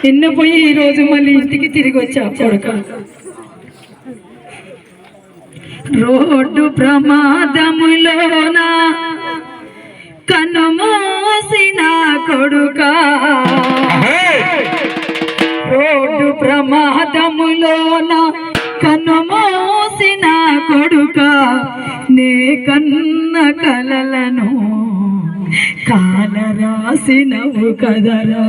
నిన్న పోయి ఈ రోజు మళ్ళీ ఇంటికి తిరిగి వచ్చా కొడుక. రోడ్డు ప్రమాదములోన కనుమూసిన కొడుక, రోడ్డు ప్రమాదములోన కనుమూసిన కొడుక, నే కన్న కలలను కాలరాసినవు కదరా.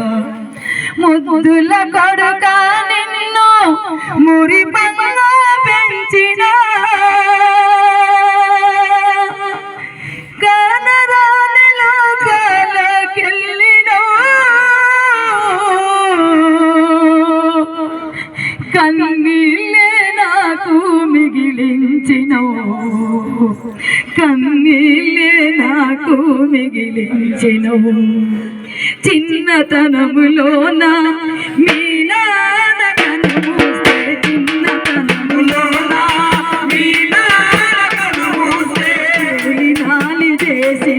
ముద్దుల కొడుక నిన్ను మురిపంగా పెంచిన కనరానిలో కలకెళ్ళిన కన్నీళ్ళే నాకు మిగిలించినవు, కన్నీళ్ళే నాకు మిగిలించినవు. చిన్నతనములోన మీ నాన్న కనుమూస్తే, చిన్నతనములోన మీ నాన్న కనుమూస్తే, కూలినాలి చేసి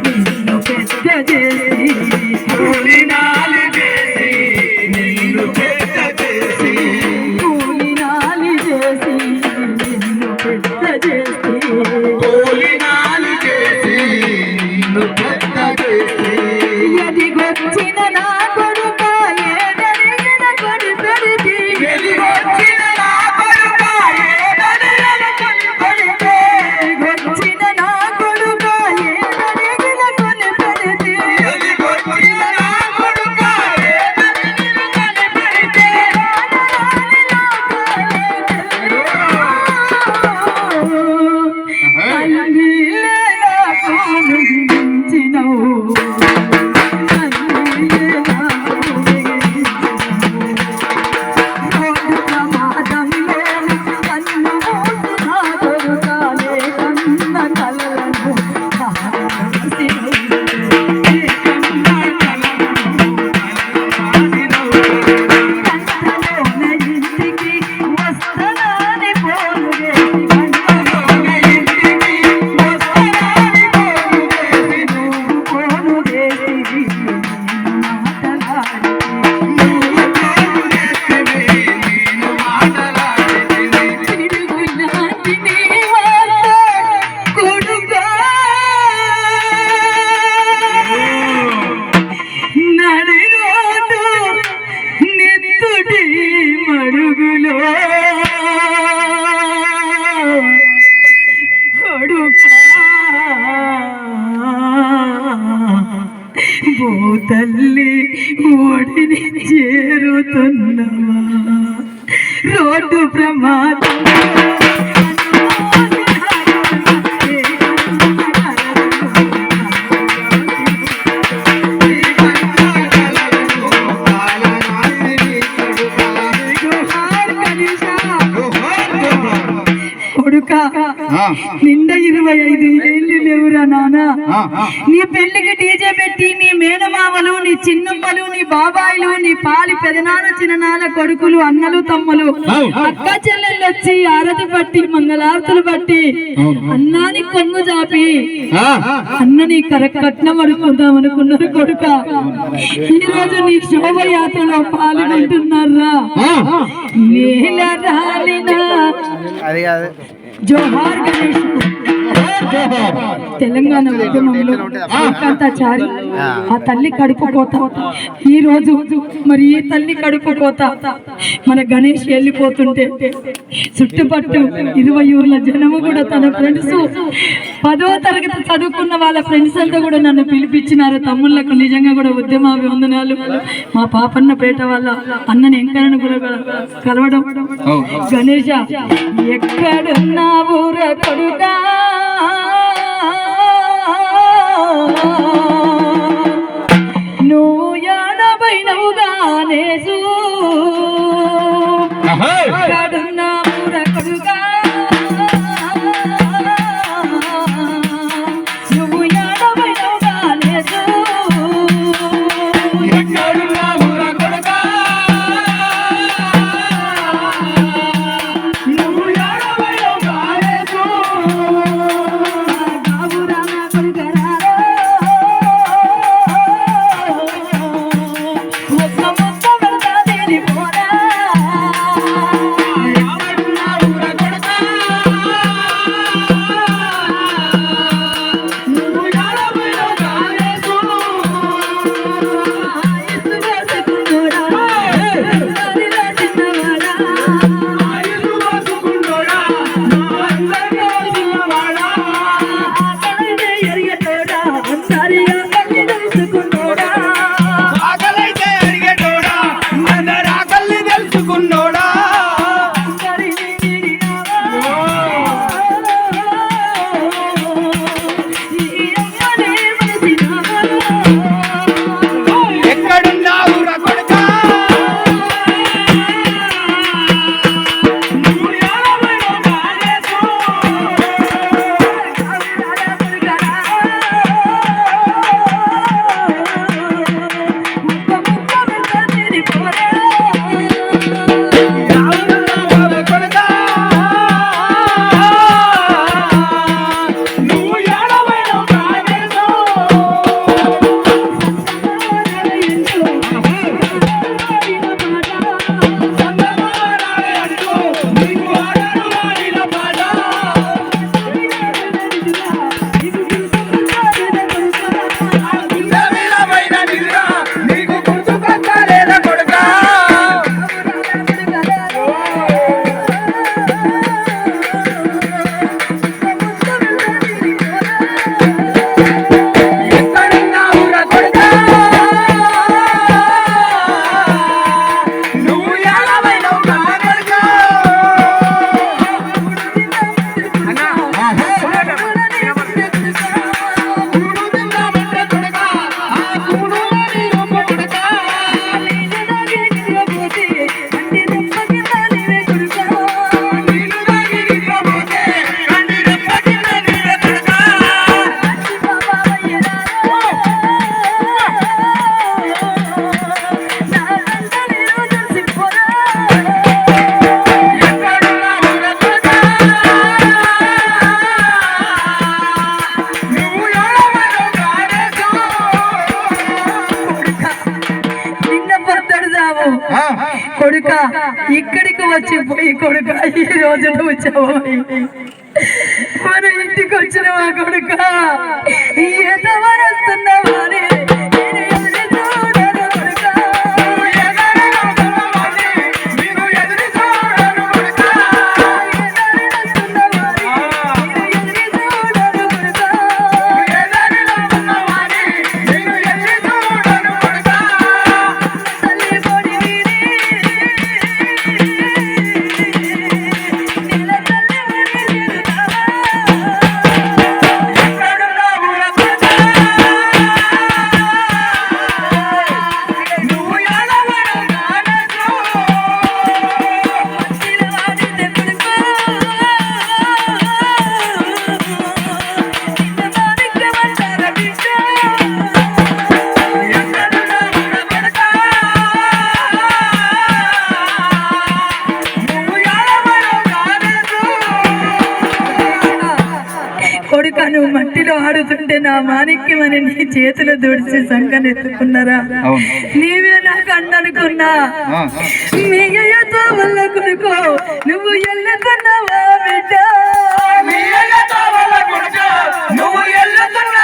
నిన్ను పెద్ద చేసి, కూలినాలి చేసి నిన్ను పెద్ద చేసి, కూలినాలి చేసి నిన్ను పెద్ద చేసి, కూలినాలి చేసి నిన్ను పెద్ద చేసి. ఎదిగొచ్చిన నా కొడుక ఏదడిగిన కొని పెడితే, ఎదిగొచ్చిన నా కొడుక ఏదడిగిన కొని పెడితే, ఎదిగొచ్చిన నా కొడుక ఏదడిగిన కొని పెడితే, ఎదిగొచ్చిన నా కొడుక ఏదడిగిన కొని పెడితే, అన్నీలే నాకు మిగిలించినవు. తల్లి ఓడిని చేరుతున్నవా, రోడ్డు ప్రమాదం కొడుక. నిండా 25 ఏళ్ళు లేవురా నాన్న. నీ పెళ్లికి డీజే పెట్టి నీ మేనమామలు, నీ చిన్నమ్మలు, నీ బాబాయిలు, నీ పాలి పెదనాన్న చిన్ననాన్న కొడుకులు, అన్నలు తమ్ములు, అక్క చెల్లెళ్ళు వచ్చి ఆరతి పట్టి మంగళారతులు పట్టి అన్నాని కొంగు జాపి అన్నని కట్నం అడుకుందాం అనుకున్నారు కొడుక. ఈ రోజు నీ శోభయాత్రలో పాల్గొంటున్నారా. నేల రాలిన జోహార్ గణేష్ తెలంగాణ ఉద్యమంలో ఏకాంతాచారి ఆ తల్లి కడుపు కోత. ఈ రోజు మరి ఈ తల్లి కడుపు కోత మన గణేష్ వెళ్ళిపోతుంటే చుట్టుపట్టు 20 ఊర్ల జనము కూడా తన ఫ్రెండ్స్ 10వ తరగతి చదువుకున్న వాళ్ళ ఫ్రెండ్స్ అంతా కూడా నన్ను పిలిపించినారు. తమ్ముళ్లకు నిజంగా కూడా ఉద్యమాభివందనాలు. మా పాపన్న పేట వాళ్ళ అన్నని ఎంకరను కూడా కలవడం. గణేష ఎక్కడున్నా ఊర కొడుకా, నువ్వు యాడబైనవుగానే ఎక్కడున్నా ఊర కొడుకా, నువ్వు యాడబైనవుగానే ఎక్కడున్నా ఊర కొడుకా, కొడుక ఇక్కడికి వచ్చిపోయి కొడుక ఈ రోజు నువ్వు వచ్చావు మన ఇంటికి వచ్చినవా కొడుక ఎంతవరస్తున్నావా కొడుక నువ్వు మట్టిలో ఆడుతుంటే నా మాణిక్యమని నీ చేతులు దుడిచి సంకనెత్తుకున్నారా నీవే నాకు అన్ననుకున్నా మీ అయ్యతో వల్ల కొడుకో నువ్వు ఎల్లుతున్నావా బిడ్డ నువ్వు ఎల్లుతున్నా